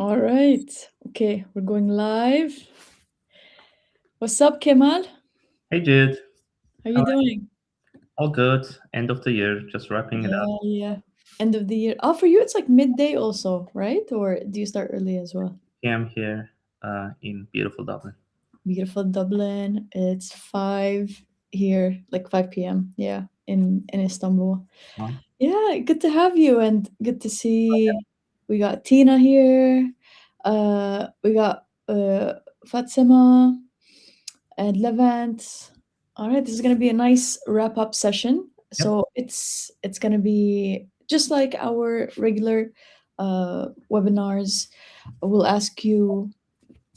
All right. Okay, we're going live. What's up, Kemal? Hey Jude, How how you are you? doing? All good. End of the year, just wrapping it up. Yeah. End of the year. Oh, for you, it's like midday also, right? Or do you start early as well? PM here in beautiful Dublin. Beautiful Dublin. It's 5 here, like 5 p.m. Yeah, in Istanbul. Well, Yeah, good to have you and good to see. We got Tina here. We got Fatima and Levant. All right, this is gonna be a nice wrap up session. yep. So it's gonna be just like our regular webinars. We'll ask you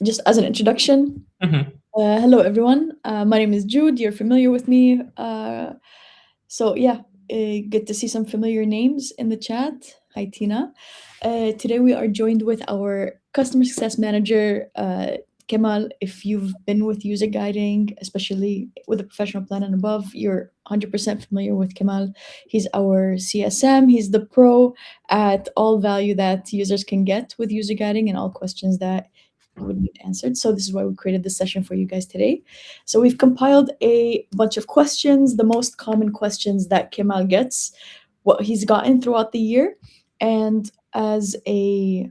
just as an introduction. hmm Hello, everyone. My name is Jude. You're familiar with me. So yeah, good to see some familiar names in the chat. Hi, Tina. Today we are joined with our customer success manager, Kemal. If you've been with user guiding, especially with the professional plan and above, you're 100% familiar with Kemal. He's our CSM. He's the pro at all value that users can get with user guiding and all questions that would need answered. So this is why we created this session for you guys today. So we've compiled a bunch of questions, the most common questions that Kemal gets, what he's gotten throughout the year, and as a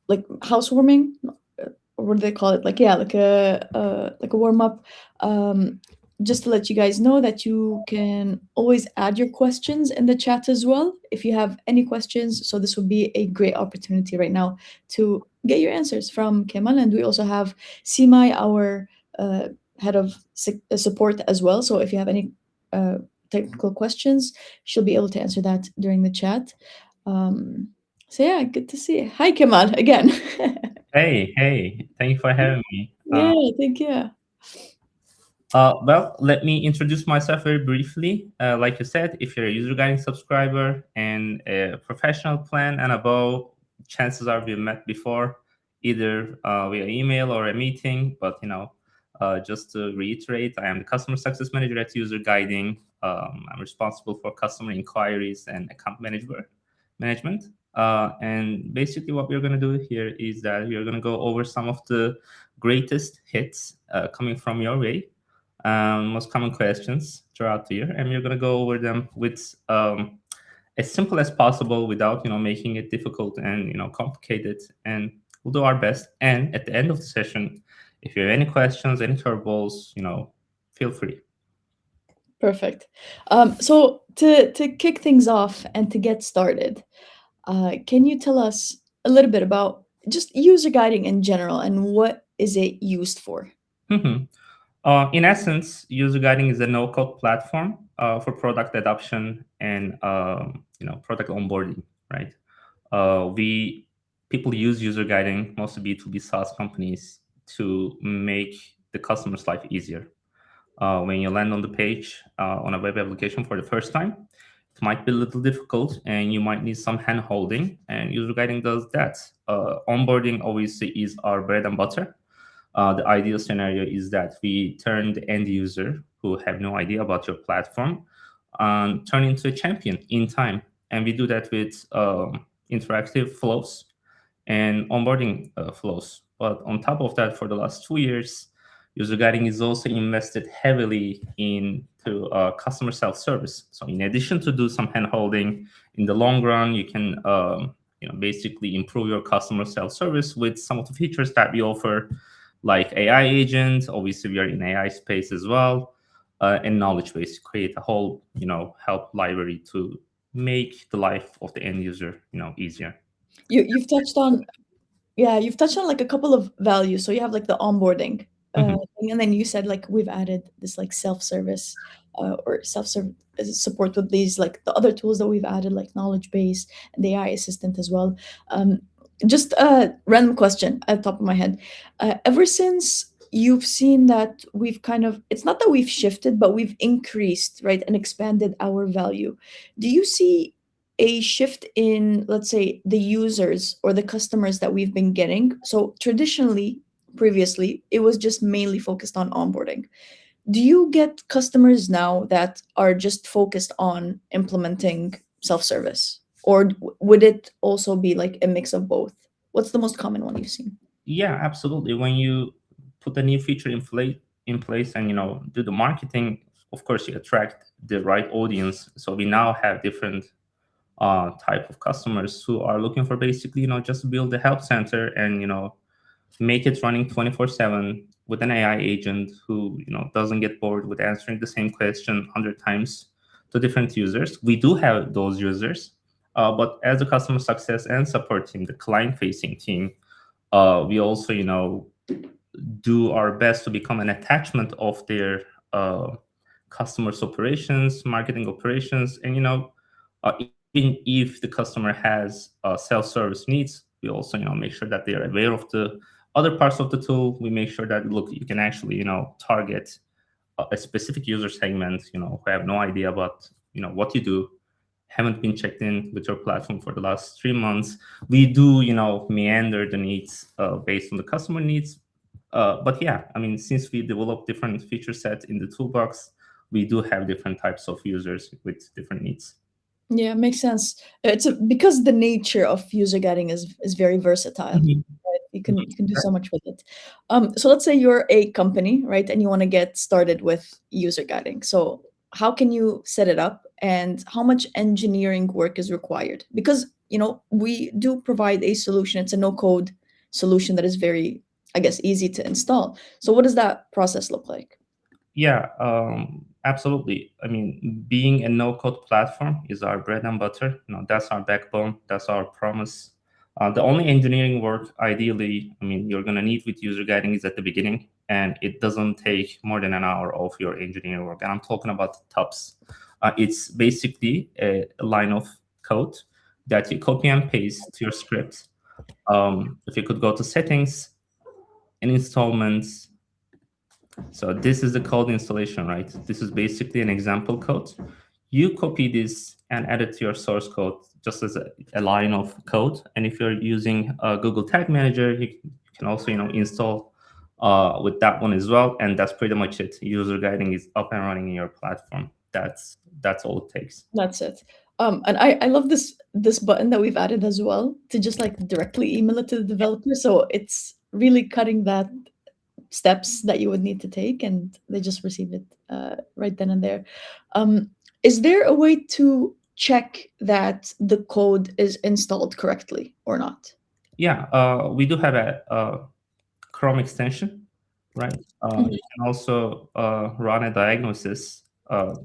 like housewarming, what do they call it? Like yeah, like a warm up. Just to let you guys know that you can always add your questions in the chat as well if you have any questions. So this would be a great opportunity right now to get your answers from Kemal. And we also have Simai, our head of support as well. So if you have any technical questions, she'll be able to answer that during the chat. So yeah, good to see you. Hi, Kemal, again. Hey, thank you for having me. Yeah, thank you. Well, let me introduce myself very briefly. Like you said, if you're a user guiding subscriber and a professional plan and above, chances are we've met before, either via email or a meeting. But just to reiterate, I am the customer success manager at User Guiding. I'm responsible for customer inquiries and account management. And basically, what we're going to do here is that we're going to go over some of the greatest hits coming from your way, most common questions throughout the year, and we're going to go over them with as simple as possible without making it difficult and complicated. And we'll do our best. And at the end of the session, if you have any questions, any troubles, feel free. Perfect. So to kick things off and to get started, can you tell us a little bit about just user guiding in general and what is it used for? Mhm. In essence, user guiding is a no-code platform for product adoption and product onboarding. Right? We People use user guiding, mostly B2B SaaS companies, to make the customer's life easier. When you land on the page on a web application for the first time, it might be a little difficult and you might need some hand holding, and user guiding does that. Onboarding obviously is our bread and butter. The ideal scenario is that we turn the end user who have no idea about your platform turn into a champion in time. And we do that with interactive flows and onboarding flows. But on top of that, for the last 2 years, user guiding is also invested heavily into customer self-service. So in addition to do some hand-holding, in the long run, you can basically improve your customer self-service with some of the features that we offer, like AI agents. Obviously, we are in AI space as well, and knowledge base. Create a whole help library to make the life of the end user easier. You've touched on yeah, you've touched on like a couple of values. So you have like the onboarding Mhm. thing, and then you said like we've added this like self-service or self-serve support with these like the other tools that we've added like knowledge base and the AI assistant as well. Um, just a random question at the top of my head. Ever since you've seen that we've kind of it's not that we've shifted, but we've increased, right, and expanded our value. Do you see a shift in, let's say, the users or the customers that we've been getting? So traditionally, previously, it was just mainly focused on onboarding. Do you get customers now that are just focused on implementing self-service? or would it also be like a mix of both? What's the most common one you've seen? Yeah, absolutely. When you put a new feature in place and do the marketing, of course you attract the right audience. So we now have different type of customers who are looking for basically just build a help center and make it running 24/7 with an AI agent who doesn't get bored with answering the same question 100 times to different users. We do have those users, but as a customer success and support team, the client facing team, we also do our best to become an attachment of their customers operations, marketing operations, and even if the customer has self-service needs, we also make sure that they are aware of the other parts of the tool. We make sure that look, you can actually target a specific user segment who have no idea about what you do, haven't been checked in with your platform for the last 3 months. We do meander the needs based on the customer needs. But yeah, I mean, since we develop different feature sets in the toolbox, we do have different types of users with different needs. Yeah, makes sense. Because the nature of user guiding is very versatile. Mhm. Right? You can do so much with it. So let's say you're a company, right, and you want to get started with user guiding. So how can you set it up, and how much engineering work is required? Because we do provide a solution. It's a no-code solution that is very, I guess, easy to install. So what does that process look like? Yeah, absolutely. I mean, being a no-code platform is our bread and butter. That's our backbone. That's our promise. The only engineering work, ideally, I mean, you're gonna need with user guiding is at the beginning, and it doesn't take more than an hour of your engineering work. And I'm talking about tubs. It's basically a line of code that you copy and paste to your script. If you could go to settings and installments. So this is the code installation, right? This is basically an example code. You copy this and add it to your source code just as a line of code. And if you're using Google Tag Manager, you can also install with that one as well. And that's pretty much it. User guiding is up and running in your platform. That's all it takes. That's it. And I love this button that we've added as well to just like directly email it to the developer. So it's really cutting that steps that you would need to take, and they just receive it right then and there. Um, is there a way to check that the code is installed correctly or not? Yeah, we do have a Chrome extension, right? Mhm. You can also run a diagnosis.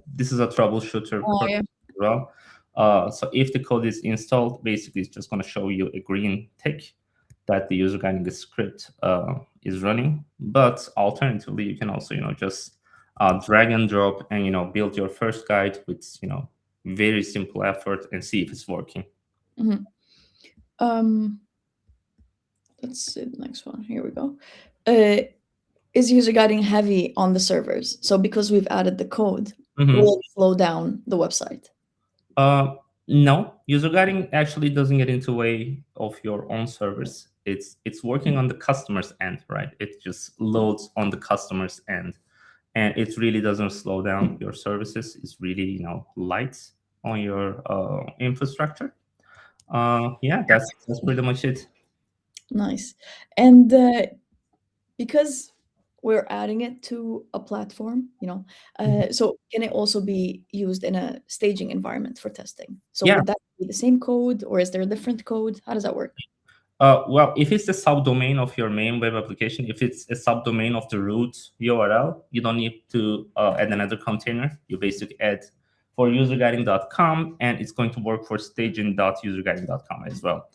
This is a troubleshooter Oh purpose yeah, as well. So if the code is installed, basically it's just going to show you a green tick that the user guiding script is running. But alternatively, you can also just drag and drop and build your first guide with very simple effort and see if it's working. mhm. Um, let's see the next one. Here we go. Uh, is user guiding heavy on the servers? So because we've added the code, Mhm. will it slow down the website? Uh, no, user guiding actually doesn't get into way of your own servers. It's working on the customer's end, right? It just loads on the customer's end, and it really doesn't slow down your services. It's really light on your infrastructure. Yeah, that's pretty much it. Nice. And because we're adding it to a platform, Mhm. so can it also be used in a staging environment for testing? So Yeah. would that be the same code, or is there a different code? How does that work? Well, if it's the subdomain of your main web application, if it's a subdomain of the root URL, you don't need to add another container. You basically add for UserGuiding.com, and it's going to work for staging.userguiding.com as well.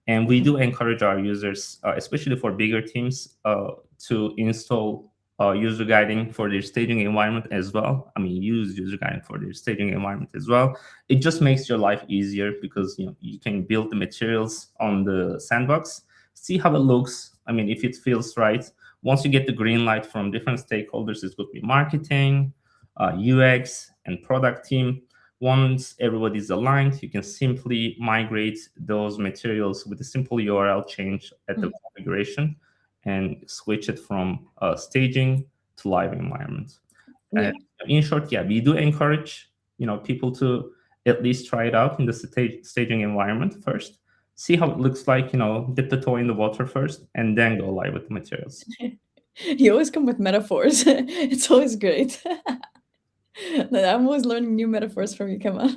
And we do encourage our users, especially for bigger teams, to install user guiding for their staging environment as well. I mean, use user guiding for their staging environment as well. It just makes your life easier because you can build the materials on the sandbox, see how it looks. I mean, if it feels right. Once you get the green light from different stakeholders, it could be marketing, UX, and product team. Once everybody's aligned, you can simply migrate those materials with a simple URL change at the Mhm. configuration and switch it from staging to live environment. Yeah. In short, yeah, we do encourage people to at least try it out in the staging environment first. See how it looks like, dip the toe in the water first, and then go live with the materials. You always come with metaphors. It's always great. I'm always learning new metaphors from you, Kemal.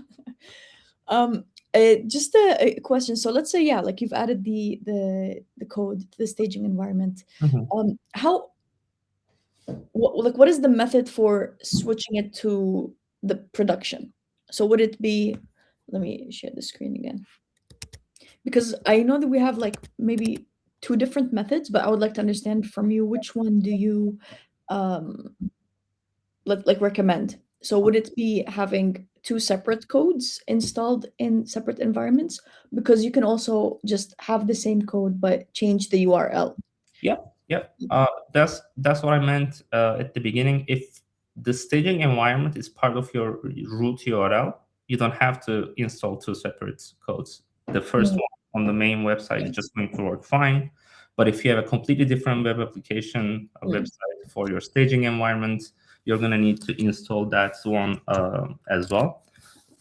Just a question. So let's say, yeah, like you've added the code to the staging environment. Mhm. What is the method for switching it to the production? So would it be, let me share the screen again. Because I know that we have like maybe two different methods, but I would like to understand from you which one do you um like recommend. So would it be having two separate codes installed in separate environments? Because you can also just have the same code but change the URL. Yep. That's what I meant at the beginning. If the staging environment is part of your root URL, you don't have to install two separate codes. The first Mm, one on the main website is just going to work fine. But if you have a completely different web application, a mm, website for your staging environment, you're going to need to install that one as well.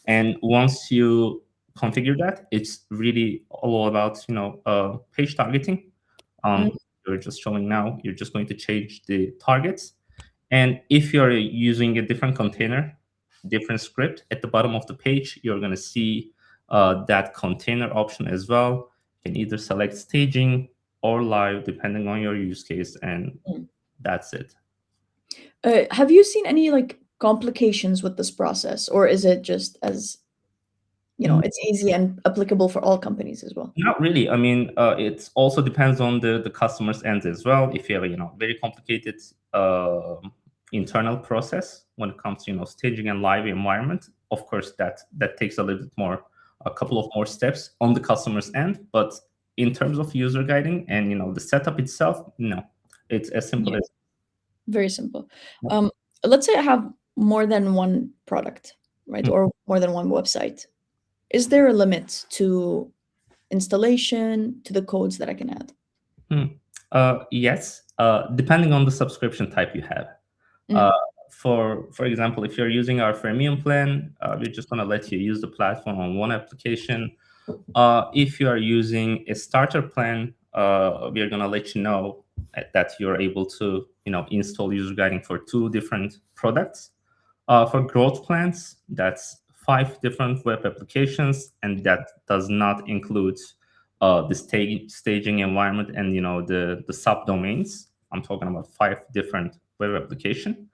And once you configure that, it's really all about page targeting. mm, You're just showing now. You're just going to change the targets, and if you're using a different container, different script, at the bottom of the page, you're going to see that container option as well. You can either select staging or live, depending on your use case, and mm. that's it. Have you seen any like complications with this process, or is it just as it's easy and applicable for all companies as well? Not really. I mean, it also depends on the customer's end as well. If you have a very complicated internal process when it comes to staging and live environment, of course that takes a little bit more, a couple of more steps on the customer's end. But in terms of user guiding and the setup itself, no, it's as simple Yeah, as. very simple. Yep. Let's say I have more than one product, right, or more than one website. Is there a limit to installation, to the codes that I can add? Yes, depending on the subscription type you have. Uh, Mm, for example, if you're using our freemium plan, we're just going to let you use the platform on one application. If you are using a starter plan, we're going to let you know that you're able to install user guiding for two different products. For growth plans, that's 5 different web applications, and that does not include the staging environment and the subdomains. I'm talking about 5 different web application.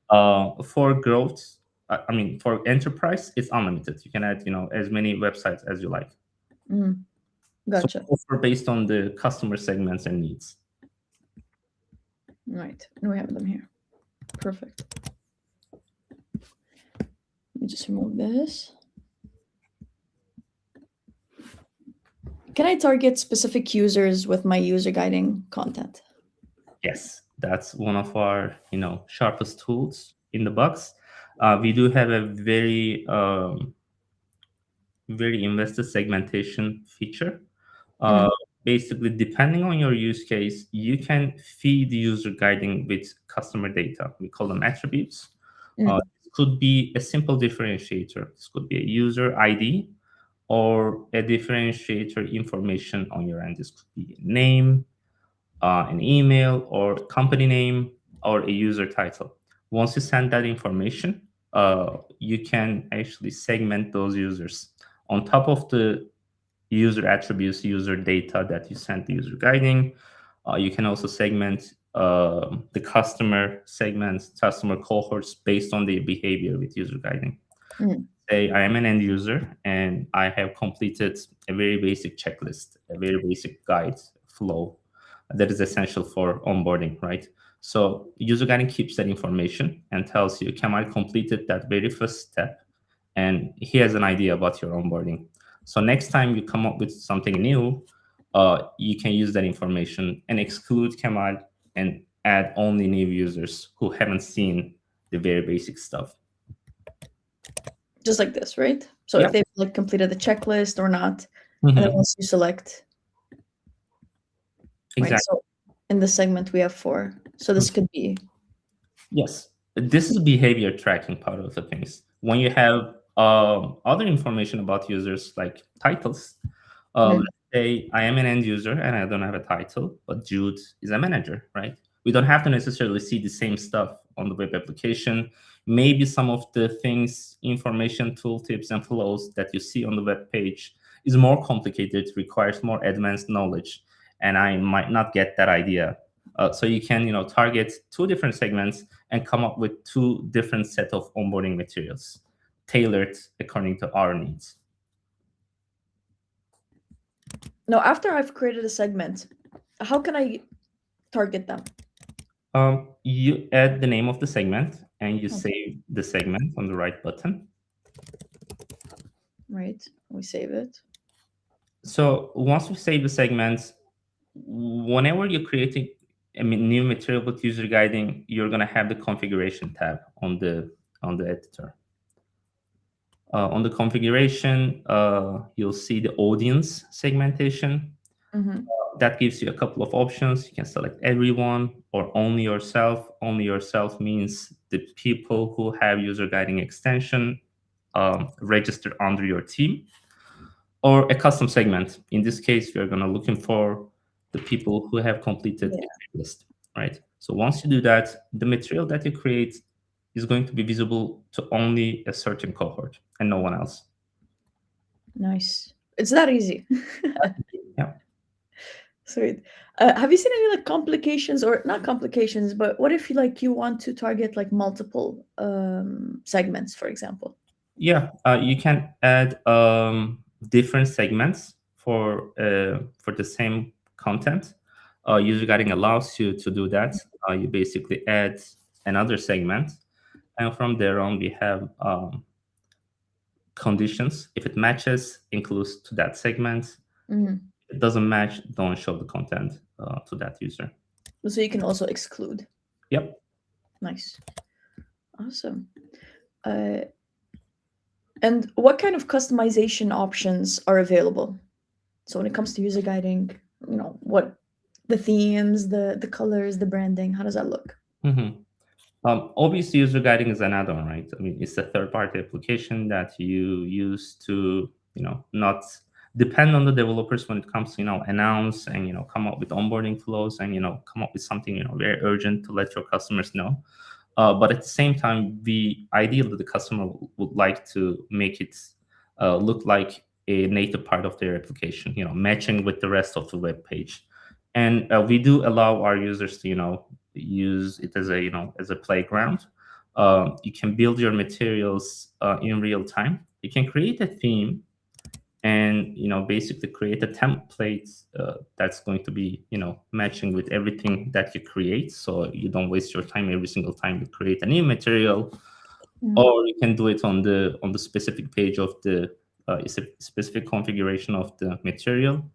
For growth, I mean for enterprise, it's unlimited. You can add as many websites as you like. mm, So gotcha. offer based on the customer segments and needs. Right, and we have them here. Perfect. Let me just remove this. Can I target specific users with my user guiding content? Yes, that's one of our sharpest tools in the box. We do have a very invested segmentation feature. Uh, Mm, Basically, depending on your use case, you can feed user guiding with customer data. We call them attributes. mm, This could be a simple differentiator. This could be a user ID or a differentiator information on your end. This could be a name, an email, or company name, or a user title. Once you send that information, you can actually segment those users. On top of the user attributes, user data that you send the user guiding, you can also segment the customer segments, customer cohorts based on their behavior with user guiding. mm, Say I am an end user and I have completed a very basic checklist, a very basic guide flow that is essential for onboarding, right? So user guiding keeps that information and tells you, Kemal completed that very first step, and he has an idea about your onboarding. So next time you come up with something new, you can use that information and exclude Kemal and add only new users who haven't seen the very basic stuff. just like this, right? So if Yep, they've like completed the checklist or not, and then hmm once you select, right? exactly. So in this segment we have 4. So this could be Yes, this is behavior tracking part of the things. When you have Other information about users like titles. Mm. Let's say I am an end user and I don't have a title, but Jude is a manager, right? We don't have to necessarily see the same stuff on the web application. Maybe some of the things, information, tooltips, and flows that you see on the web page is more complicated, requires more advanced knowledge, and I might not get that idea. So you can, target two different segments and come up with two different set of onboarding materials tailored according to our needs. Now, after I've created a segment, how can I target them? You add the name of the segment and you Okay. save the segment on the right button. Right, we save it. So once we save the segments, whenever you're creating a new material with user guiding, you're going to have the configuration tab on the editor. On the configuration, you'll see the audience segmentation. Mm-hmm. That gives you a couple of options. You can select everyone or only yourself. Only yourself means the people who have user guiding extension registered under your team, or a custom segment. In this case, we are going to looking for the people who have completed a list, right? So once you do that, the material that you create is going to be visible to only a certain cohort and no one else. Nice. It's that easy. Yeah. Sweet. Have you seen any like complications, or not complications, but what if you want to target like multiple segments, for example? Yeah, you can add different segments for the same content. User guiding allows you to do that. You basically add another segment, and from there on, we have conditions. If it matches, includes to that segment. Mm-hmm. If it doesn't match, don't show the content to that user. So you can also exclude. Yep. Nice. Awesome. And what kind of customization options are available? So when it comes to user guiding, what the themes, the colors, the branding, how does that look? Mm-hmm. Obviously, user guiding is an add-on, right? I mean, it's a third-party application that you use to, not depend on the developers when it comes to, announce and, come up with onboarding flows and, come up with something, very urgent to let your customers know. But at the same time, ideally, the customer would like to make it look like a native part of their application, matching with the rest of the web page. And we do allow our users to, use it as a playground. You can build your materials in real time. You can create a theme and basically create a template that's going to be matching with everything that you create, so you don't waste your time every single time you create a new material. Or you can do it on the specific page of the specific configuration of the material.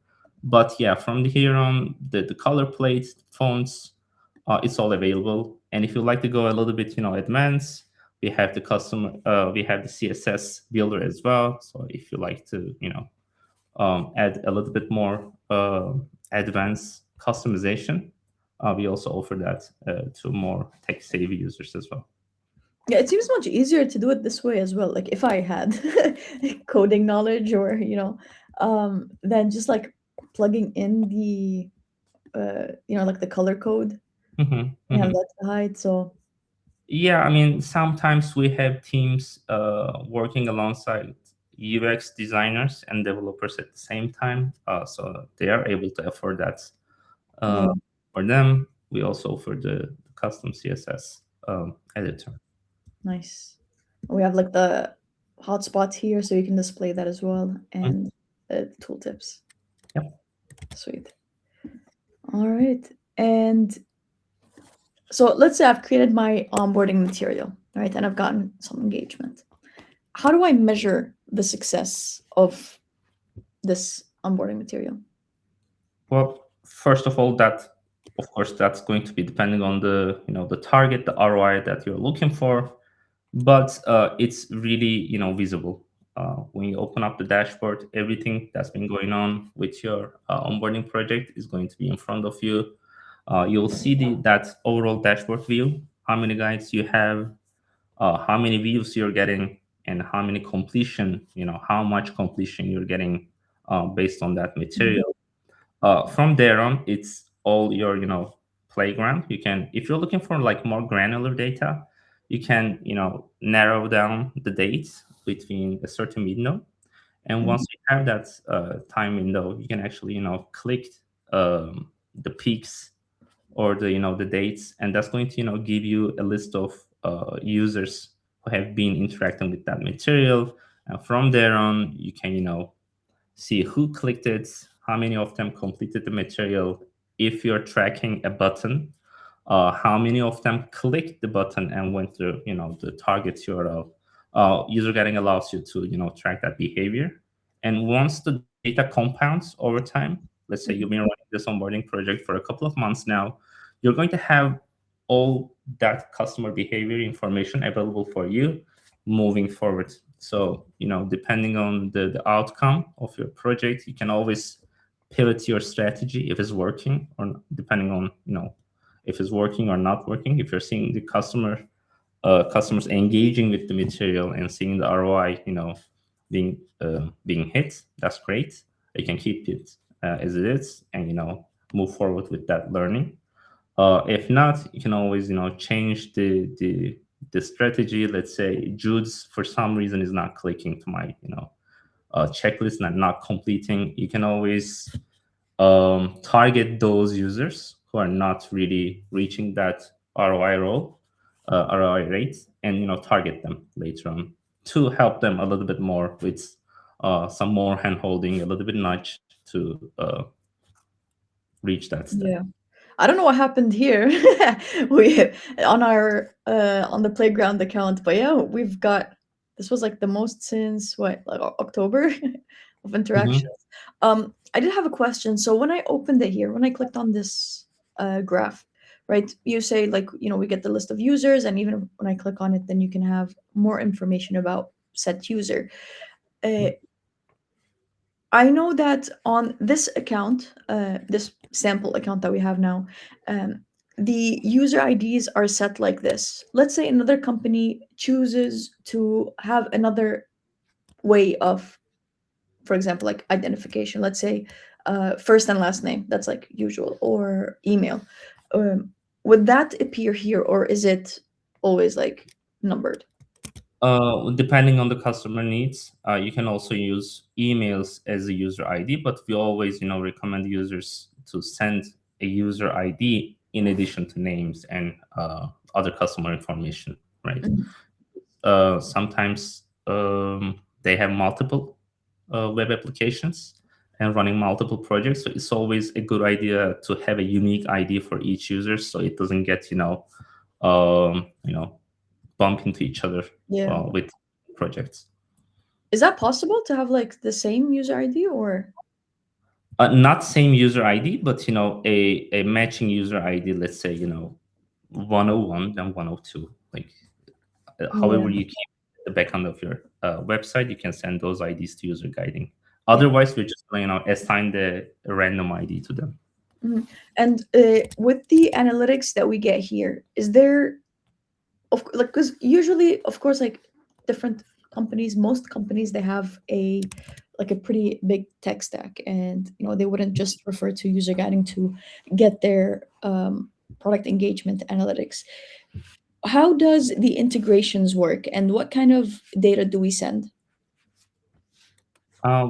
But yeah, from here on, the color plate, fonts, it's all available. And if you like to go a little bit advanced, we have the we have the CSS builder as well. So if you like to add a little bit more advanced customization, we also offer that to more tech savvy users as well. Yeah, it seems much easier to do it this way as well. Like if I had coding knowledge, or than just like plugging in the like the color code Mm-hmm, and have mm-hmm. that to hide. So Yeah, I mean, sometimes we have teams working alongside UX designers and developers at the same time, so they are able to afford that. yeah, For them, we also offer the custom CSS editor. nice. We have like the hotspots here, so you can display that as well, and tooltips. Yep. Sweet. All right, and so let's say I've created my onboarding material, right, and I've gotten some engagement. How do I measure the success of this onboarding material? Well, first of all, of course, that's going to be depending on the the target, the ROI that you're looking for. But it's really visible when you open up the dashboard. Everything that's been going on with your onboarding project is going to be in front of you. You'll see that overall dashboard view, how many guides you have, how many views you're getting, and how many completion, how much completion you're getting based on that material. From there on, it's all your, playground. You can, if you're looking for like more granular data, you can, narrow down the dates between a certain window. And once you have that time window, you can actually, click the peaks or the, the dates, and that's going to, give you a list of users who have been interacting with that material. And from there on, you can, see who clicked it, how many of them completed the material. If you're tracking a button, how many of them clicked the button and went to, the target URL. User Guiding allows you to, track that behavior. And once the data compounds over time, let's say you've been running this onboarding project for a couple of months now, you're going to have all that customer behavior information available for you moving forward. So, depending on the outcome of your project, you can always pivot your strategy if it's working, or depending on, if it's working or not working. If you're seeing the customers engaging with the material and seeing the ROI, being hit, that's great. You can keep it as it is, and move forward with that learning. If not, you can always change the strategy. Let's say Jude's for some reason is not clicking to my checklist and not completing. You can always target those users who are not really reaching that ROI rate, and target them later on to help them a little bit more with some more hand holding, a little bit nudge to reach that step. Yeah. I don't know what happened here. We on our on the playground account, but yeah, we've got this was like the most since what, like October of interactions. I did have a question. So when I opened it here, when I clicked on this graph, right? You say like, we get the list of users, and even when I click on it, then you can have more information about said user. I know that on this account, this sample account that we have now, the user IDs are set like this. Let's say another company chooses to have another way of, for example, like identification. Let's say first and last name, that's like usual, or email. Would that appear here, or is it always like numbered? Depending on the customer needs, you can also use emails as a user ID, but we always, recommend users to send a user ID in addition to names and other customer information, right? Sometimes they have multiple web applications and running multiple projects, so it's always a good idea to have a unique ID for each user, so it doesn't get, bump into each other Yeah. with projects. Is that possible to have like the same user ID, or? Not same user ID, but a matching user ID. Let's say 101 and 102. Like however Yeah. you keep the backend of your website, you can send those IDs to user guiding. Otherwise, we're just assign the random ID to them. And with the analytics that we get here, is there, like, because usually, of course, like different companies, most companies, they have a pretty big tech stack, and they wouldn't just refer to user guiding to get their product engagement analytics. How does the integrations work, and what kind of data do we send?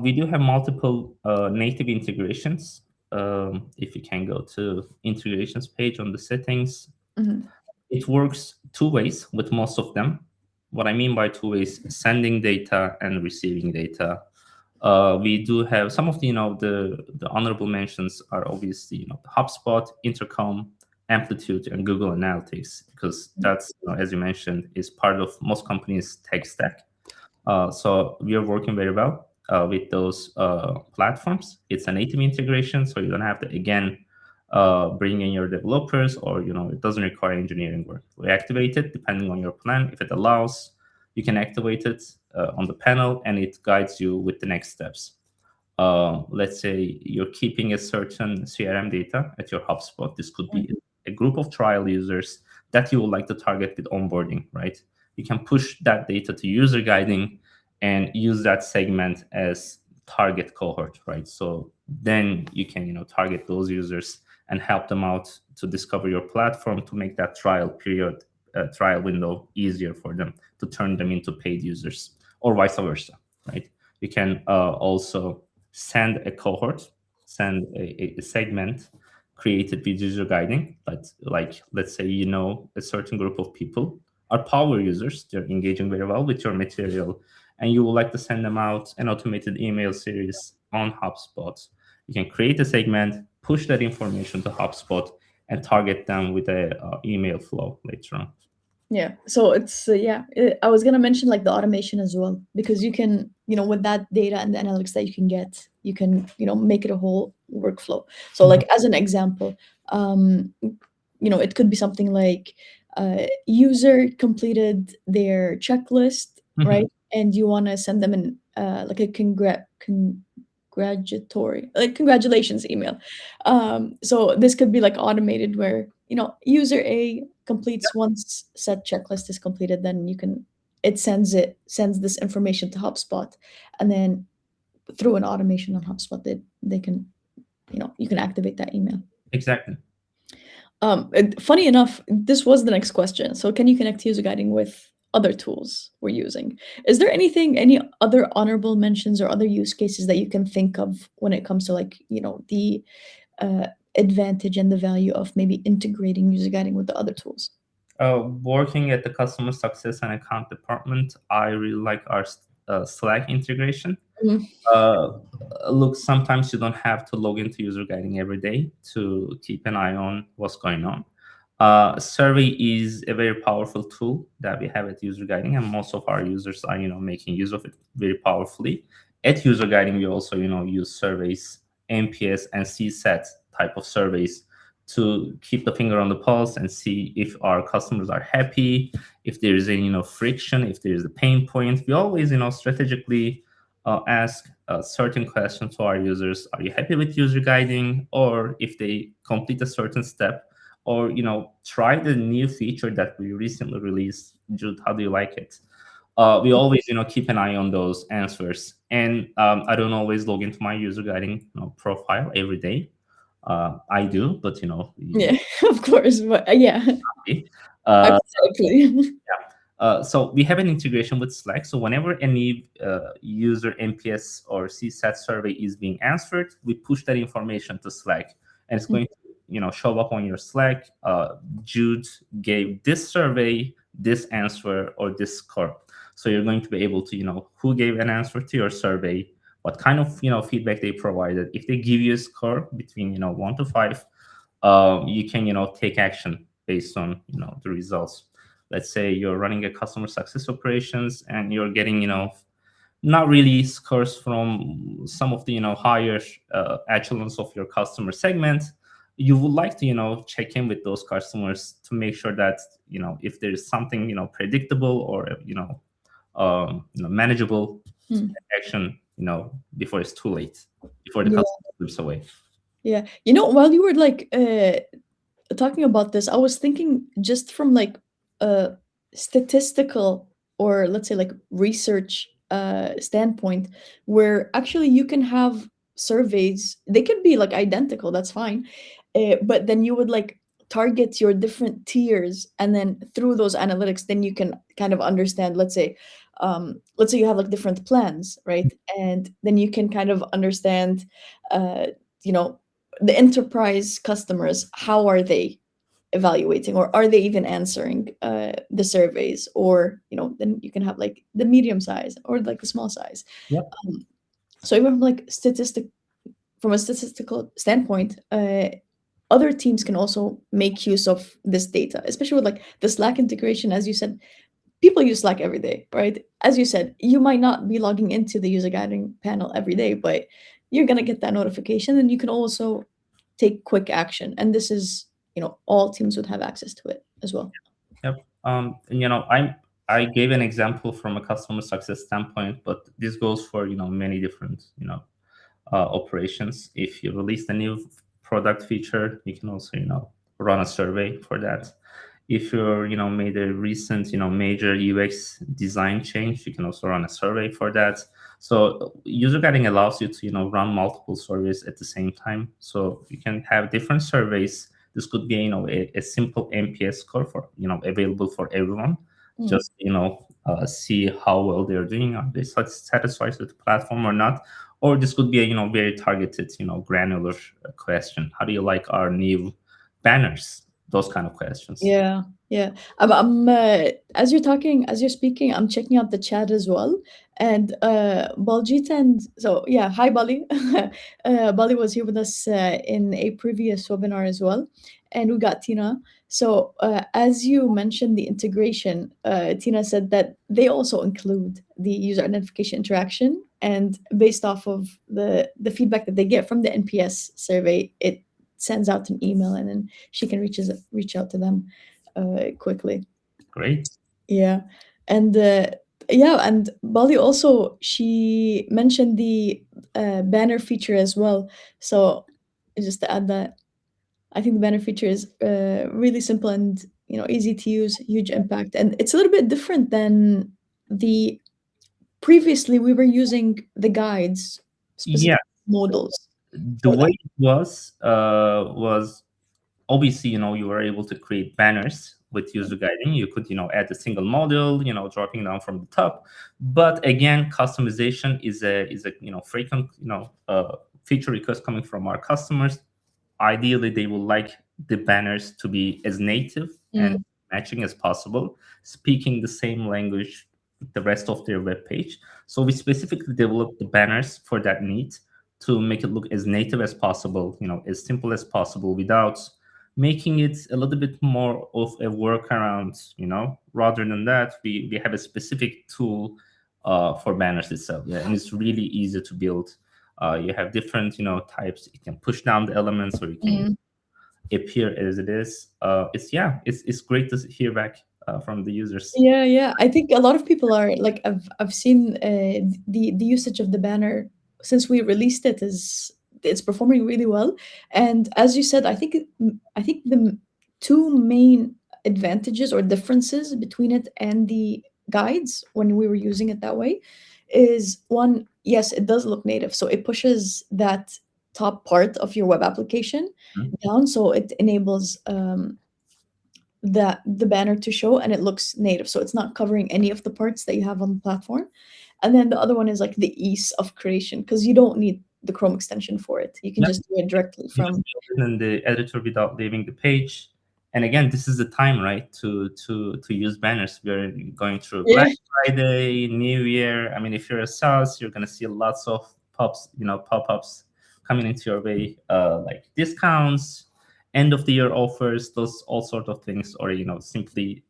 We do have multiple native integrations. If you can go to integrations page on the settings, it works two ways with most of them. What I mean by two ways: sending data and receiving data. We do have some of the the honorable mentions are obviously HubSpot, Intercom, Amplitude, and Google Analytics, because that's as you mentioned is part of most companies' tech stack. So we are working very well with those platforms. It's a native integration, so you don't have to again bring in your developers, or it doesn't require engineering work. We activate it depending on your plan. If it allows, you can activate it on the panel, and it guides you with the next steps. Let's say you're keeping a certain CRM data at your HubSpot. This could be a group of trial users that you would like to target with onboarding, right? you can push that data to user guiding and use that segment as target cohort, right? So then you can, target those users and help them out to discover your platform, to make that trial window easier for them, to turn them into paid users, or vice versa, right? You can also send a cohort, send a segment created with user guiding, but like, let's say, a certain group of people are power users, they're engaging very well with your material, and you would like to send them out an automated email series on HubSpot. You can create a segment, push that information to HubSpot, and target them with a email flow later on. Yeah. So it's I was gonna mention like the automation as well, because you can, with that data and the analytics that you can get, you can, make it a whole workflow. So like as an example, it could be something like user completed their checklist, right? And you want to send them an like a congratulatory, like congratulations email. So this could be like automated where, user A completes once set checklist is completed, then it sends this information to HubSpot, and then through an automation on HubSpot, they can, you can activate that email. Exactly. Funny enough, this was the next question. So can you connect user guiding with other tools we're using? Is there any other honorable mentions or other use cases that you can think of when it comes to like, the advantage and the value of maybe integrating user guiding with the other tools? Working at the customer success and account department, I really like our Slack integration. Look, sometimes you don't have to log into user guiding every day to keep an eye on what's going on. Survey is a very powerful tool that we have at user guiding, and most of our users are making use of it very powerfully. At user guiding, we also use surveys, NPS and CSAT type of surveys, to keep the finger on the pulse and see if our customers are happy, if there is any friction, if there is a pain point. We always strategically ask certain questions to our users. Are you happy with user guiding? Or if they complete a certain step, or try the new feature that we recently released, Jude, how do you like it? We always keep an eye on those answers. And I don't always log into my user guiding profile every day. I do, but Yeah, of course, but yeah, hypothetically. So we have an integration with Slack. So whenever any user NPS or CSAT survey is being answered, we push that information to Slack, and it's going to show up on your Slack. Jude gave this survey this answer or this score. So you're going to be able to who gave an answer to your survey, what kind of feedback they provided. If they give you a score between 1 to 5, you can take action based on the results. Let's say you're running a customer success operations and you're getting not really scores from some of the higher echelons of your customer segment. You would like to check in with those customers to make sure that if there's something predictable or manageable action before it's too late, before the customer slips away. Yeah, while you were like talking about this, I was thinking just from like a statistical, or let's say like research standpoint, where actually you can have surveys, they could be like identical, that's fine, but then you would like target your different tiers, and then through those analytics, then you can kind of understand, let's say you have like different plans, right? And then you can kind of understand you know the enterprise customers, how are they evaluating, or are they even answering the surveys, or then you can have like the medium size or like the small size. Yep. So even from a statistical standpoint, other teams can also make use of this data, especially with like the Slack integration. As you said, people use Slack every day, right? As you said, you might not be logging into the user guiding panel every day, but you're going to get that notification, and you can also take quick action. And this is, all teams would have access to it as well. Yep. And, I gave an example from a customer success standpoint, but this goes for many different operations. If you release a new product feature, you can also run a survey for that. If you're, made a recent, major UX design change, you can also run a survey for that. So user guiding allows you to, run multiple surveys at the same time. So you can have different surveys. This could be, a simple NPS score for, available for everyone. Mm. Just, see how well they're doing. Are they satisfied with the platform or not? Or this could be a, very targeted, granular question. How do you like our new banners? Those kind of questions. Yeah, yeah. I'm as you're talking, as you're speaking, I'm checking out the chat as well. And Baljit and so yeah, hi Bali. Bali was here with us in a previous webinar as well, and we got Tina. So as you mentioned the integration, Tina said that they also include the user identification interaction, and based off of the feedback that they get from the NPS survey, it sends out an email, and then she can reach out to them quickly. Great. Yeah, and yeah, and Bali also she mentioned the banner feature as well. So just to add that, I think the banner feature is really simple and easy to use, huge impact, and it's a little bit different than the previously we were using the guides, Yeah, specific modals the for way that. it was obviously, you were able to create banners with user guiding. You could, add a single model, dropping down from the top. But again, customization is a frequent feature request coming from our customers. Ideally, they would like the banners to be as native and Mm, matching as possible, speaking the same language with the rest of their web page. So we specifically developed the banners for that need to make it look as native as possible, as simple as possible, without making it a little bit more of a workaround. Rather than that, we have a specific tool for banners itself. Yeah, and it's really easy to build. You have different, types. You can push down the elements, or you can mm. appear as it is. It's great to hear back from the users. Yeah, yeah. I think a lot of people are like I've seen the usage of the banner since we released it is it's performing really well. And as you said, I think the two main advantages or differences between it and the guides when we were using it that way is one, yes, it does look native. So it pushes that top part of your web application Mhm. down, so it enables the banner to show and it looks native, so it's not covering any of the parts that you have on the platform. And then the other one is like the ease of creation, because you don't need the Chrome extension for it, you can Yeah, just do it directly you just from. build it in the editor without leaving the page. And again, this is the time, right, to use banners. We're going through Black Yeah, Friday, New Year. I mean, if you're a SaaS, you're gonna see lots of pop-ups coming into your way, like discounts, end of the year offers, those all sort of things, or simply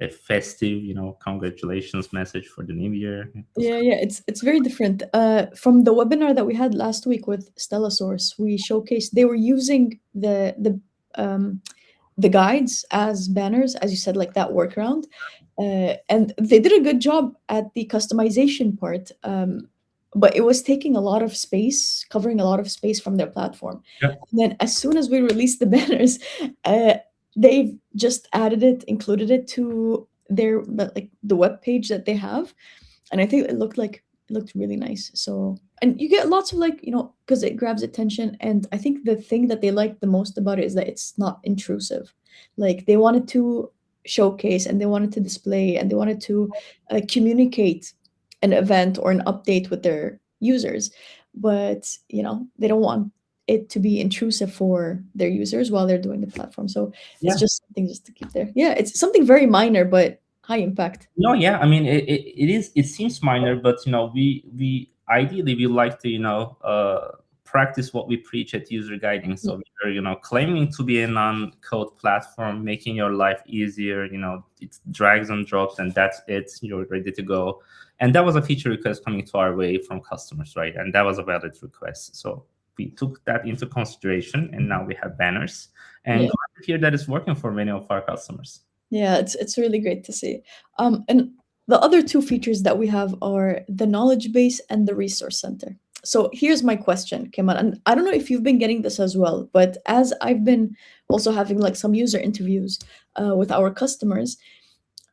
a festive, congratulations message for the new year. Those yeah, yeah, it's very different. From the webinar that we had last week with Stella Source, we showcased they were using the guides as banners, as you said, like that workaround. And they did a good job at the customization part, but it was taking a lot of space, covering a lot of space from their platform. yeah, And then as soon as we released the banners, uh, they just added it, included it to like the web page that they have, and I think it looked really nice. So, and you get lots of like because it grabs attention, and I think the thing that they liked the most about it is that it's not intrusive. Like they wanted to showcase and they wanted to display and they wanted to communicate an event or an update with their users, but they don't want it to be intrusive for their users while they're doing the platform. So it's yeah. just something just to keep there. Yeah, it's something very minor but high impact. No, yeah. I mean, it is. It seems minor, but we ideally we like to practice what we preach at User Guiding. So we're claiming to be a non-code platform, making your life easier. It's drags and drops, and that's it. You're ready to go. And that was a feature request coming to our way from customers, right? And that was a valid request. So we took that into consideration, and now we have banners. And Yeah. glad to hear that it's working for many of our customers. Yeah, it's really great to see. And the other two features that we have are the knowledge base and the resource center. So here's my question, Kemal, and I don't know if you've been getting this as well, but as I've been also having like some user interviews with our customers,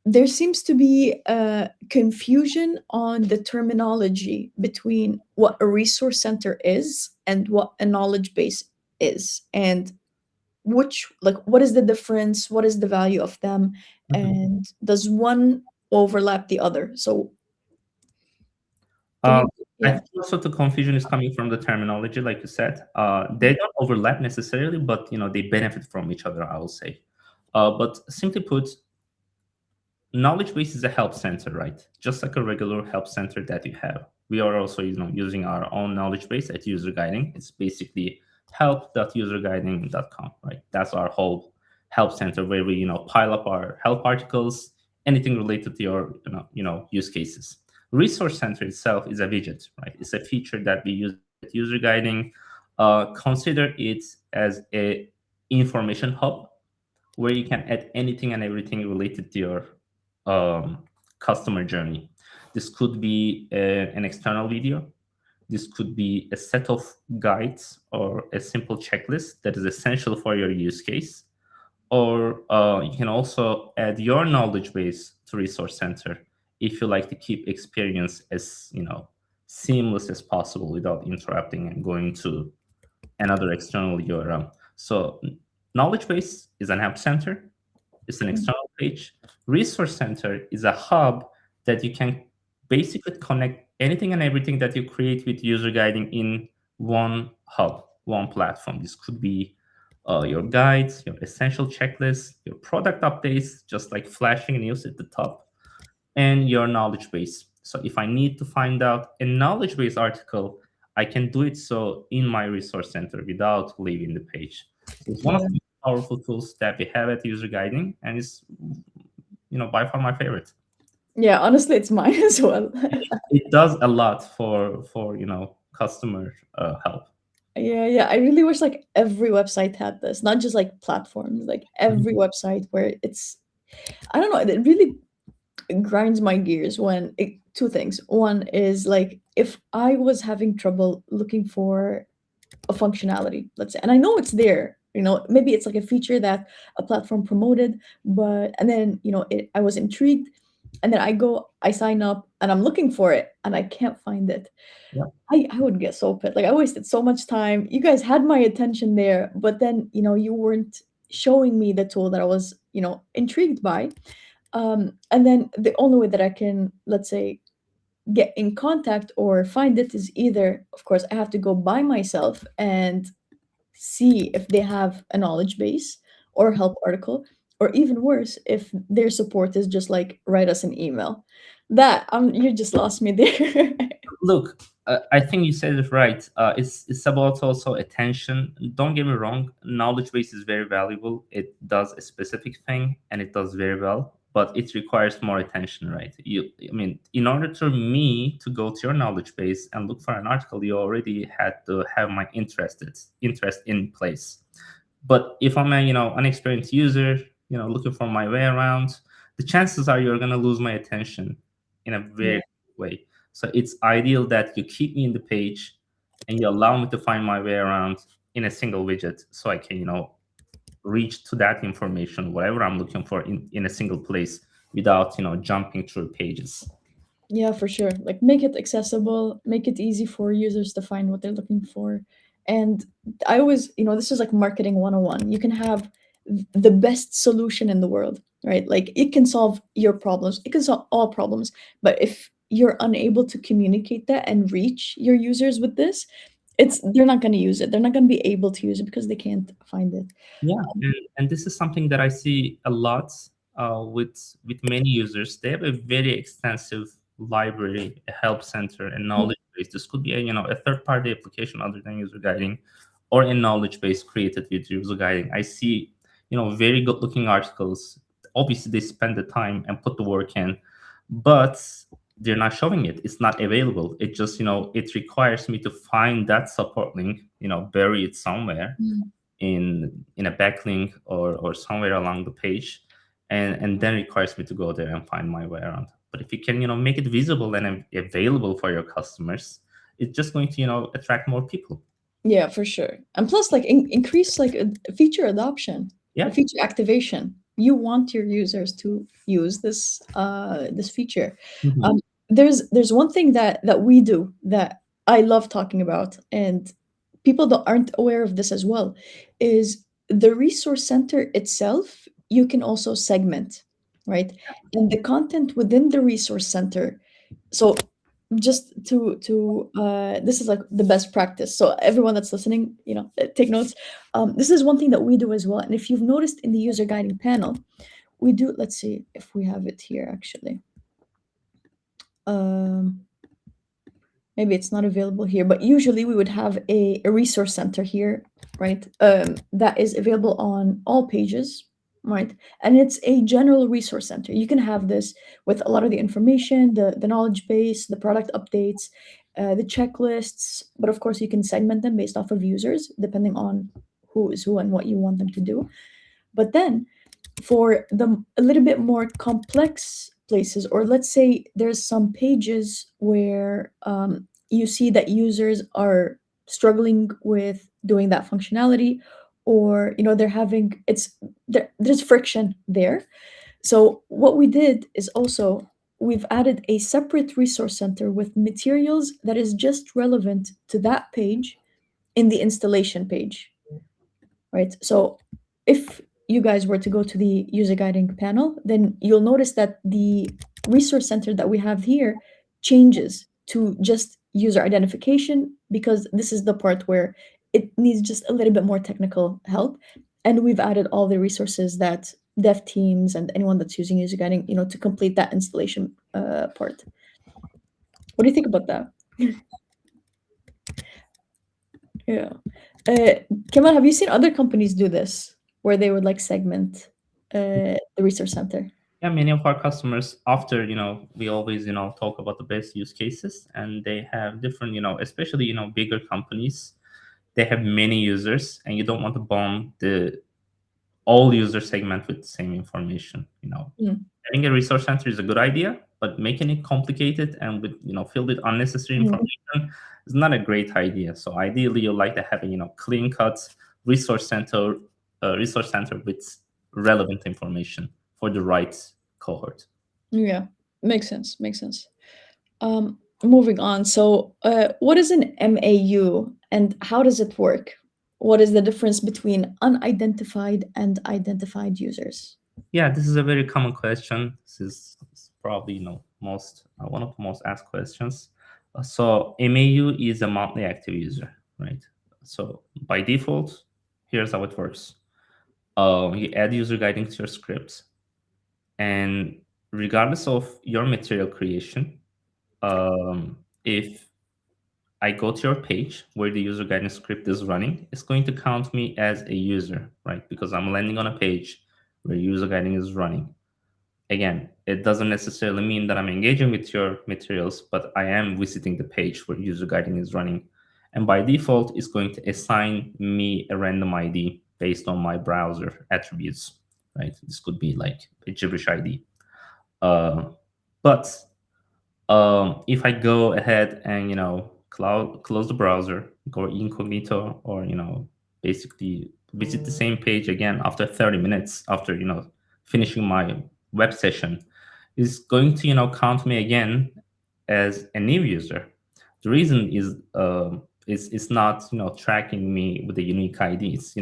there seems to be a confusion on the terminology between what a resource center is and what a knowledge base is, and which, like, what is the difference, what is the value of them, Mhm. and does one overlap the other? So can Uh, you, I yeah. think also the confusion is coming from the terminology, like you said. They don't overlap necessarily, but they benefit from each other, I will say. But simply put, knowledge base is a help center, right? Just like a regular help center that you have. We are also, using our own knowledge base at User Guiding. It's basically help.userguiding.com, right? That's our whole help center where we, pile up our help articles, anything related to your, use cases. Resource center itself is a widget, right? It's a feature that we use at User Guiding. Consider it as a information hub where you can add anything and everything related to your customer journey. This could be an external video. This could be a set of guides or a simple checklist that is essential for your use case. Or you can also add your knowledge base to Resource Center if you like to keep experience as seamless as possible without interrupting and going to another external URL. So knowledge base is an app center. It's an external page. Resource Center is a hub that you can basically connect anything and everything that you create with user guiding in one hub, one platform. This could be your guides, your essential checklists, your product updates, just like flashing news at the top, and your knowledge base. So if I need to find out a knowledge base article, I can do it so in my resource center without leaving the page. So it's one of Yeah. the powerful tools that we have at User Guiding, and it's by far my favorite. Yeah, honestly, it's mine as well. It does a lot for customer help. Yeah, yeah. I really wish like every website had this, not just like platforms, like Mhm. every website where it's, I don't know, it really grinds my gears when two things. One is like if I was having trouble looking for a functionality, let's say, and I know it's there, maybe it's like a feature that a platform promoted, but and then, I was intrigued, and then I sign up and I'm looking for it and I can't find it. Yeah. I would get so pissed. Like I wasted so much time. You guys had my attention there, but then, you weren't showing me the tool that I was, intrigued by. And then the only way that I can, let's say, get in contact or find it is either, of course, I have to go by myself and see if they have a knowledge base or help article, or even worse, if their support is just like write us an email. That you just lost me there. Look, I think you said it right. It's about also attention. Don't get me wrong. Knowledge base is very valuable. It does a specific thing and it does very well, but it requires more attention, right? I mean, in order for me to go to your knowledge base and look for an article, you already had to have my interest in place. But if I'm a unexperienced user, looking for my way around, the chances are you're gonna lose my attention in a Yeah. very quick way. So it's ideal that you keep me in the page and you allow me to find my way around in a single widget so I can, reach to that information, whatever I'm looking for in a single place without, jumping through pages. Yeah, for sure. Like make it accessible, make it easy for users to find what they're looking for. And I always, this is like marketing 101. You can have the best solution in the world, right? Like it can solve your problems, it can solve all problems. But if you're unable to communicate that and reach your users with this, they're not going to use it. They're not going to be able to use it because they can't find it. Yeah, and this is something that I see a lot with many users. They have a very extensive library, a help center, a Yeah. knowledge base. This could be a third party application other than user guiding, or a knowledge base created with user guiding. I see very good looking articles. Obviously, they spend the time and put the work in, but they're not showing it. It's not available. It just it requires me to find that support link, bury it somewhere Mm. in a backlink or somewhere along the page, and then requires me to go there and find my way around. But if you can make it visible and available for your customers, it's just going to attract more people. Yeah, for sure. And plus, like increase like feature adoption or Yeah. feature activation. You want your users to use this feature. Mhm. Um, there's one thing that we do that I love talking about, and people that aren't aware of this as well, is the resource center itself. You can also segment, right? And the content within the resource center. So just to this is like the best practice, so everyone that's listening, take notes. This is one thing that we do as well, and if you've noticed in the user guiding panel, we do, let's see if we have it here actually. um Maybe it's not available here, but usually we would have a resource center here, right? That is available on all pages, right? And it's a general resource center. You can have this with a lot of the information, the knowledge base, the product updates, the checklists, but of course you can segment them based off of users, depending on who is who and what you want them to do. But then for the a little bit more complex places, or let's say there's some pages where you see that users are struggling with doing that functionality, or they're having there's friction there. So what we did is also we've added a separate resource center with materials that is just relevant to that page in the installation page, right? So if you guys were to go to the user guiding panel, then you'll notice that the resource center that we have here changes to just user identification, because this is the part where it needs just a little bit more technical help. And we've added all the resources that dev teams and anyone that's using user guiding, to complete that installation part. What do you think about that? Yeah. Uh, Kemal, have you seen other companies do this where they would like segment the research center? Yeah, many of our customers, after we always talk about the best use cases, and they have different, especially bigger companies, they have many users, and you don't want to bomb the all user segment with the same information. Mm, Having a resource center is a good idea, but making it complicated and with filled with unnecessary mm, information is not a great idea. So ideally, you like to have a clean cut resource center, resource center with relevant information for the right cohort. yeah, makes sense. Makes sense. Moving on. So, what is an MAU and how does it work? What is the difference between unidentified and identified users? Yeah, this is a very common question. This is probably most one of the most asked questions. So MAU is a monthly active user, right? So by default, here's how it works. You add user guiding to your script, and regardless of your material creation, if I go to your page where the user guidance script is running, it's going to count me as a user, right? Because I'm landing on a page where user guiding is running. Again, it doesn't necessarily mean that I'm engaging with your materials, but I am visiting the page where user guiding is running. And by default, it's going to assign me a random ID based on my browser attributes, right? This could be like a gibberish ID. Uh, but if I go ahead and close the browser, go incognito, or basically visit the same page again after 30 minutes after finishing my web session, is going to count me again as a new user. The reason is it's not tracking me with a unique ID. It's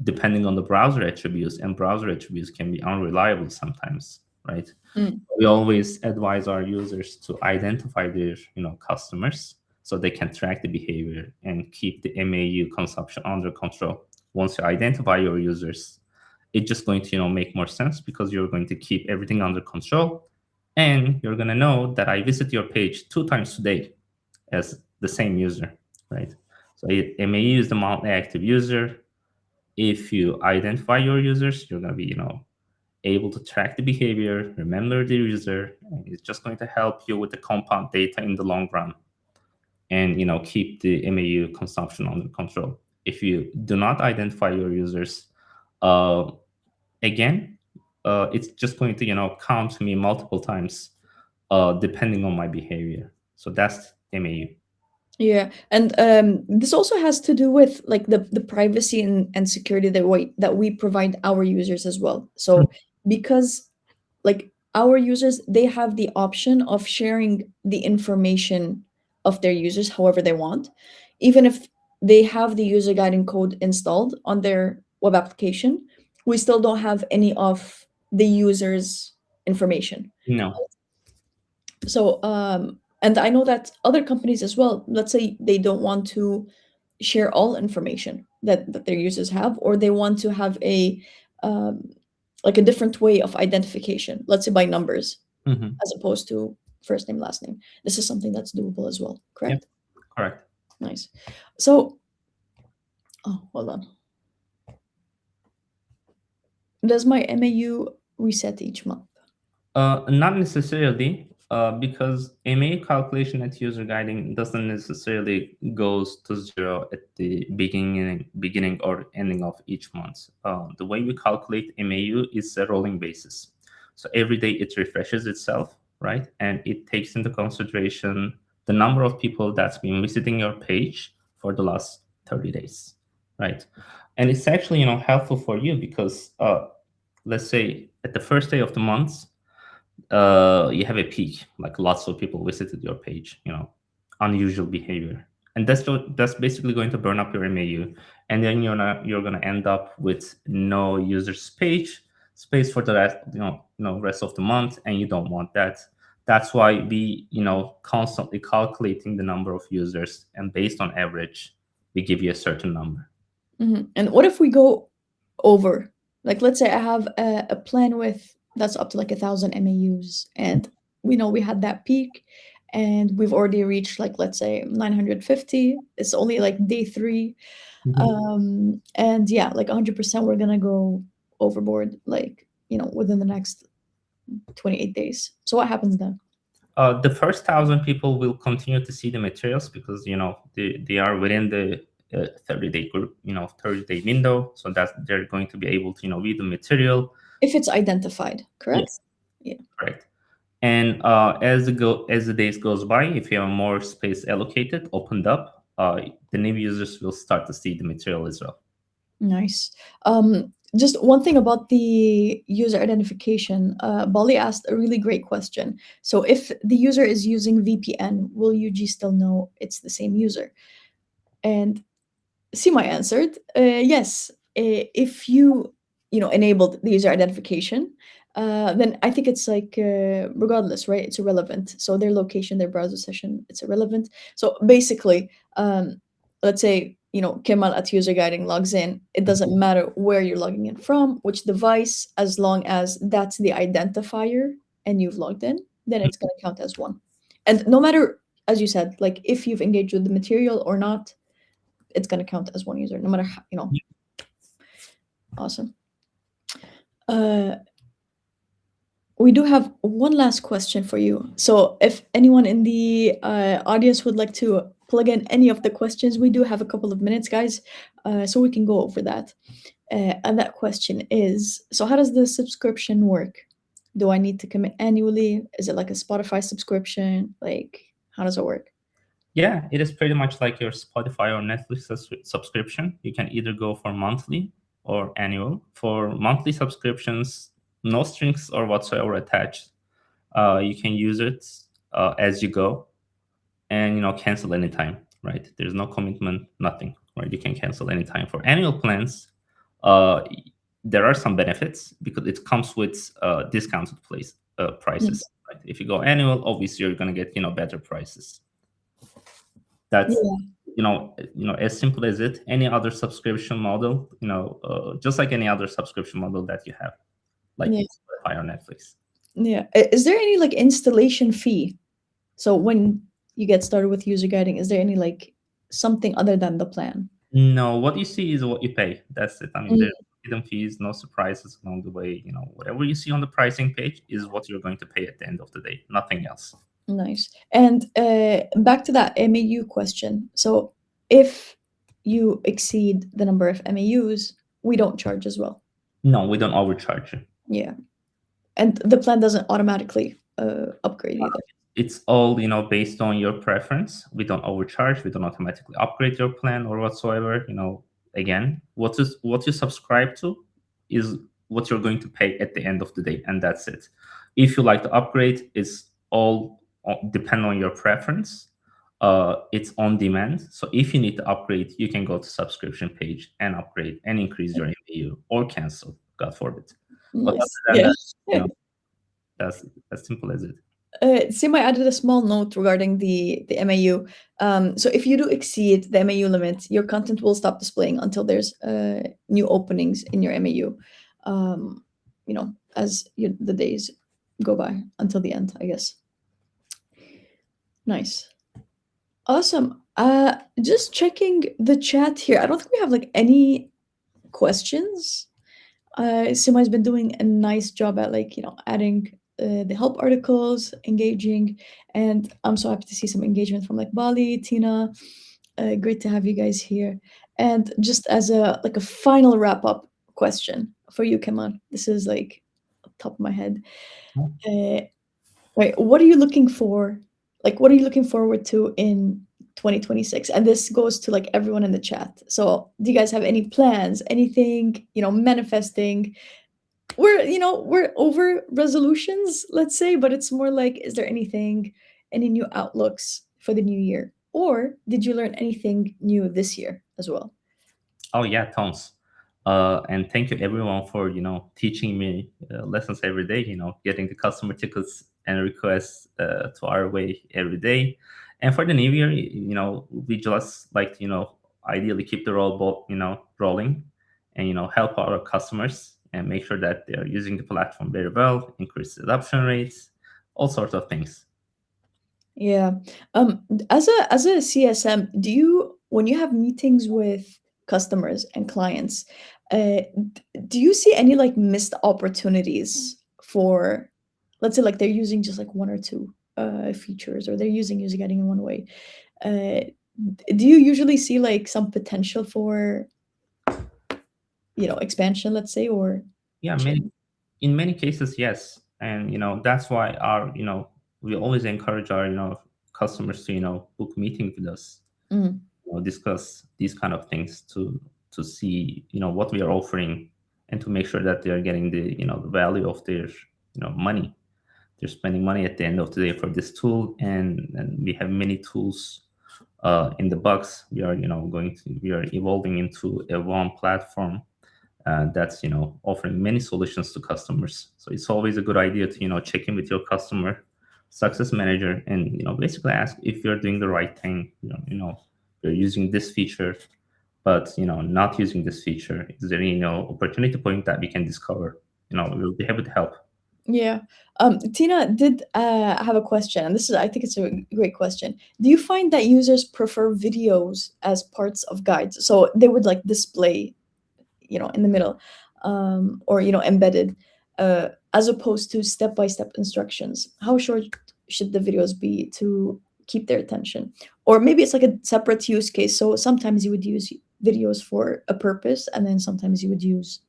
depending on the browser attributes, and browser attributes can be unreliable sometimes, right? Mm, We always advise our users to identify their customers so they can track the behavior and keep the MAU consumption under control. Once you identify your users, it's just going to make more sense because you're going to keep everything under control, and you're going to know that I visit your page 2 times today as the same user, right? So MAU is the monthly active user. If you identify your users, you're going to be able to track the behavior, remember the user, and it's just going to help you with the compound data in the long run, and keep the MAU consumption under control. If you do not identify your users, uh, again, it's just going to count me multiple times, depending on my behavior. So that's MAU. Yeah, and this also has to do with like the privacy and security that we provide our users as well. So because like our users, they have the option of sharing the information of their users however they want, even if they have the user guiding code installed on their web application, we still don't have any of the users information. No. So and I know that other companies as well, let's say they don't want to share all information that their users have, or they want to have a um, like a different way of identification, let's say by numbers Hmm. as opposed to first name last name. This is something that's doable as well, Yep. correct? Correct. Nice. So oh, hold on. Does my MAU reset each month? Not necessarily, because MA calculation at user guiding doesn't necessarily goes to zero at the beginning or ending of each month. The way we calculate MAU is a rolling basis. So every day it refreshes itself, right? And it takes into consideration the number of people that's been visiting your page for the last 30 days, right? And it's actually, helpful for you because, let's say at the first day of the month, you have a peak, like lots of people visited your page, unusual behavior, and that's basically going to burn up your MAU, and then you're gonna end up with no users page space for the rest, rest of the month, and you don't want that. That's why we, constantly calculating the number of users, and based on average, we give you a certain number. And what if we go over? Like, let's say I have a plan with that's up to like 1,000 MAUs, and we know we had that peak, and we've already reached like let's say 950. It's only like day three, Mhm. and yeah, like 100%, we're gonna go overboard, like within the next 28 days. So what happens then? The first 1,000 people will continue to see the materials because they are within the 30-day group, 30-day window, so that they're going to be able to read the material. If it's identified, correct? Yes, Yeah. correct. And as the days goes by, if you have more space allocated, opened up, the new users will start to see the material as well. Nice. Just one thing about the user identification. Bali asked a really great question. So, if the user is using VPN, will UG still know it's the same user? And Sima answered, yes. If you enabled the user identification, then I think it's like regardless, right? It's irrelevant. So their location, their browser session, it's irrelevant. So basically, let's say Kemal at user guiding logs in. It doesn't matter where you're logging in from, which device, as long as that's the identifier and you've logged in, then it's going to count as one. And no matter, as you said, like if you've engaged with the material or not, it's going to count as one user no matter how. Awesome. uh we do have one last question for you, so if anyone in the audience would like to plug in any of the questions, we do have a couple of minutes, guys, so we can go over that. And that question is, so how does the subscription work? Do I need to commit annually? Is it like a Spotify subscription? Like, how does it work? Yeah, it is pretty much like your Spotify or Netflix subscription. You can either go for monthly or annual. For monthly subscriptions, no strings or whatsoever attached. You can use it as you go, and cancel anytime. Right? There's no commitment, nothing. Right? You can cancel anytime. For annual plans, uh, there are some benefits because it comes with discounted Mm. prices. Right? If you go annual, obviously you're going to get better prices. That's Yeah, as simple as it. Any other subscription model, just like any other subscription model that you have, like yeah, Spotify or Netflix. yeah. Is there any like installation fee? So when you get started with user guiding, is there any like something other than the plan? No, what you see is what you pay. That's it. I mean, Mm, there's no hidden fees, no surprises along the way. Whatever you see on the pricing page is what you're going to pay at the end of the day. Nothing else. nice. And back to that MAU question. So if you exceed the number of MAUs, we don't charge as well. No, we don't overcharge you. Yeah. And the plan doesn't automatically upgrade either. it's all based on your preference. We don't overcharge. We don't automatically upgrade your plan or whatsoever. Again, what you subscribe to is what you're going to pay at the end of the day, and that's it. If you like to upgrade, it's all depend on your preference. It's on demand. So if you need to upgrade, you can go to subscription page and upgrade and increase your MAU or cancel, God forbid. But other Nice. than Yeah. that, you know, that's as simple as it. Sim, I added a small note regarding the MAU. So if you do exceed the MAU limit, your content will stop displaying until there's new openings in your MAU. As the days go by until the end, I guess. Nice. Awesome. Just checking the chat here. I don't think we have like any questions. Simai's been doing a nice job at adding the help articles, engaging, and I'm so happy to see some engagement from like Bali, Tina. Great to have you guys here. And just as a final wrap up question for you, Kemal. This is like top of my head. Right, what are you looking for? Like, what are you looking forward to in 2026? And this goes to like everyone in the chat. So, do you guys have any plans? Anything, manifesting? We're over resolutions, let's say, but it's more like, is there any new outlooks for the new year? Or did you learn anything new this year as well? Oh yeah, tons. And thank you everyone for teaching me lessons every day. Getting the customer tickets and requests to our way every day. And for the new year, we just like to, ideally keep the robot rolling, and help our customers and make sure that they are using the platform very well, increase the adoption rates, all sorts of things. Yeah. As a CSM, when you have meetings with customers and clients, do you see any like missed opportunities for, let's say, like they're using just like one or two features, or they're using UserGuiding in one way? Uh, do you usually see like some potential for expansion, let's say, or Yeah, change? in many cases, yes. And that's why our we always encourage our customers to book meetings with us, Mm, discuss these kind of things to see what we are offering, and to make sure that they are getting the value of their money. They're spending money at the end of the day for this tool, and we have many tools in the box. We are we are evolving into a one platform that's offering many solutions to customers. So it's always a good idea to check in with your customer success manager, and basically ask if you're doing the right thing. You're using this feature, but not using this feature. Is there any opportunity point that we can discover? We'll be happy to help. yeah. Tina did have a question, and I think it's a great question. Do you find that users prefer videos as parts of guides? So they would like display, in the middle, or embedded, as opposed to step-by-step instructions. How short should the videos be to keep their attention? Or maybe it's like a separate use case. So sometimes you would use videos for a purpose, and then sometimes you would use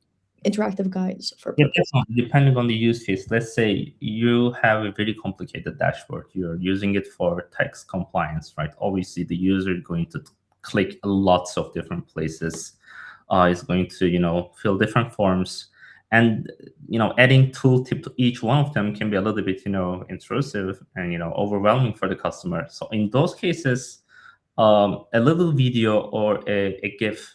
interactive guides for a Yeah, purpose. definitely. Depending on the use case, let's say you have a very complicated dashboard. You're using it for tax compliance, right? Obviously, the user is going to click lots of different places. Is going to fill different forms, and adding tooltip to each one of them can be a little bit intrusive and overwhelming for the customer. So in those cases, a little video or a GIF,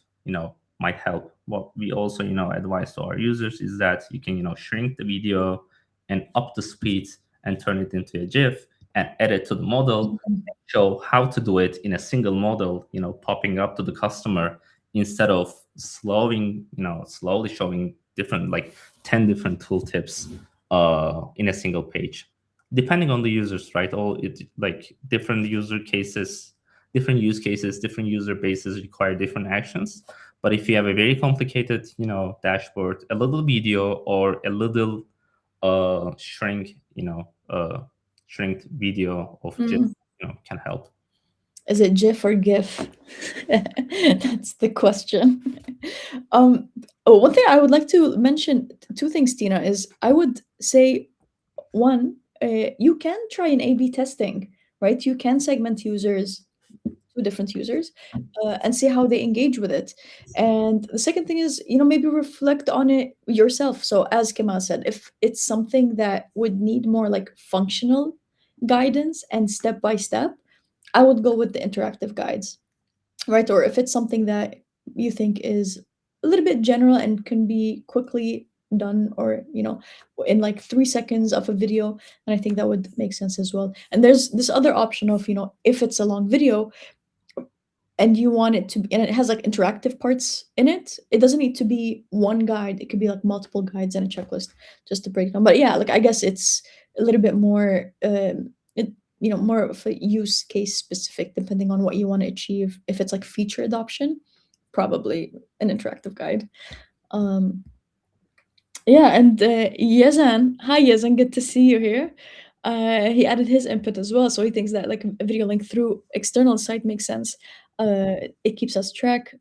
might help. What we also, advise to our users is that you can, shrink the video and up the speed and turn it into a GIF and add it to the model, Mhm. show how to do it in a single model, popping up to the customer instead of slowly showing different, like 10 different tooltips in a single page. Depending on the users, right? All it like different user cases, different use cases, different user bases require different actions. But if you have a very complicated, dashboard, a little video or a little shrink, shrinked video of just, Mm. can help. Is it GIF or GIF? That's the question. One thing I would like to mention, two things, Tina, is I would say one. you can try an A/B testing, right? You can segment users, two different users, and see how they engage with it. And the second thing is, maybe reflect on it yourself. So as Kemal said, if it's something that would need more like functional guidance and step by step, I would go with the interactive guides, right? Or if it's something that you think is a little bit general and can be quickly done, or in like 3 seconds of a video, and I think that would make sense as well. And there's this other option of, if it's a long video and you want it to be, and it has like interactive parts in it, it doesn't need to be one guide, it could be like multiple guides and a checklist just to break down. But yeah, like I guess it's a little bit more more of a use case specific, depending on what you want to achieve. If it's like feature adoption, probably an interactive guide. Yeah, and Yazan, hi Yazan, good to see you here. He added his input as well, so he thinks that like a video link through external site makes sense. It keeps us track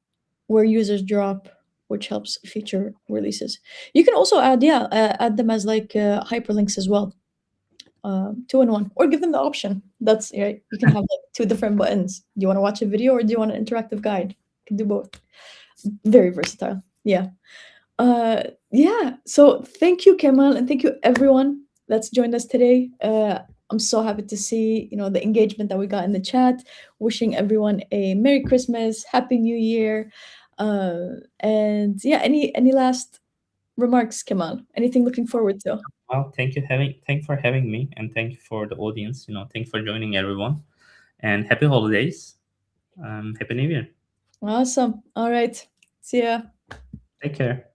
where users drop, which helps feature releases. You can also add them as like hyperlinks as well, 2 in 1, or give them the option. That's right. You can have like 2 different buttons. Do you want to watch a video or do you want an interactive guide? You can do both. Very versatile. Yeah. Yeah. So thank you, Kemal, and thank you everyone that's joined us today. I'm so happy to see the engagement that we got in the chat. Wishing everyone a Merry Christmas, Happy New Year, and yeah. Any last remarks, Kemal? Anything looking forward to? Well, thank for having me, and thank you for the audience. Thank you for joining everyone, and happy holidays. Happy New Year. Awesome. All right. See ya. Take care.